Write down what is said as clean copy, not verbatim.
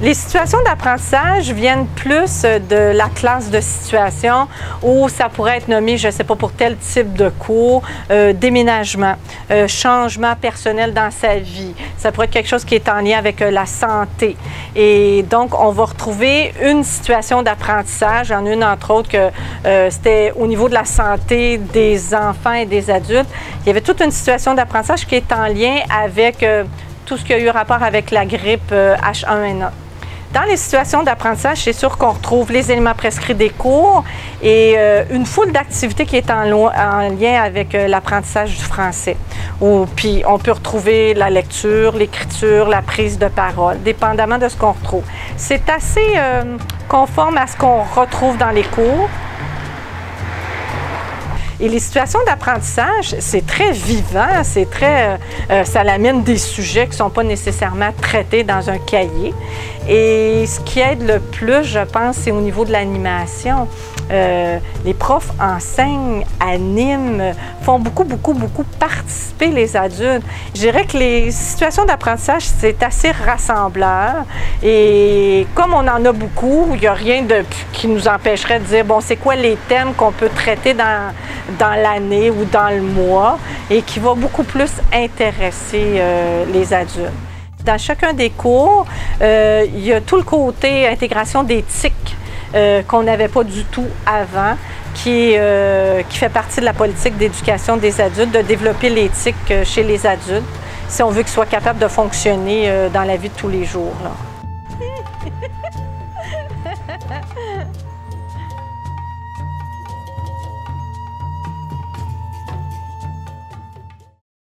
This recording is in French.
Les situations d'apprentissage viennent plus de la classe de situation où ça pourrait être nommé, je ne sais pas, pour tel type de cours, déménagement, changement personnel dans sa vie. Ça pourrait être quelque chose qui est en lien avec la santé. Et donc, on va retrouver une situation d'apprentissage, en une entre autres que c'était au niveau de la santé des enfants et des adultes. Il y avait toute une situation d'apprentissage qui est en lien avec tout ce qui a eu rapport avec la grippe H1N1. Dans les situations d'apprentissage, c'est sûr qu'on retrouve les éléments prescrits des cours et une foule d'activités qui est en lien avec l'apprentissage du français. Puis on peut retrouver la lecture, l'écriture, la prise de parole, dépendamment de ce qu'on retrouve. C'est assez conforme à ce qu'on retrouve dans les cours. Et les situations d'apprentissage, c'est très vivant, c'est très, ça amène des sujets qui ne sont pas nécessairement traités dans un cahier. Et ce qui aide le plus, je pense, c'est au niveau de l'animation. Les profs enseignent, animent, font beaucoup participer les adultes. Je dirais que les situations d'apprentissage, c'est assez rassembleur. Et comme on en a beaucoup, il n'y a rien qui nous empêcherait de dire, bon, c'est quoi les thèmes qu'on peut traiter dans l'année ou dans le mois et qui va beaucoup plus intéresser les adultes. Dans chacun des cours, il y a tout le côté intégration d'éthique qu'on n'avait pas du tout avant, qui fait partie de la politique d'éducation des adultes, de développer l'éthique chez les adultes, si on veut qu'ils soient capables de fonctionner dans la vie de tous les jours, là.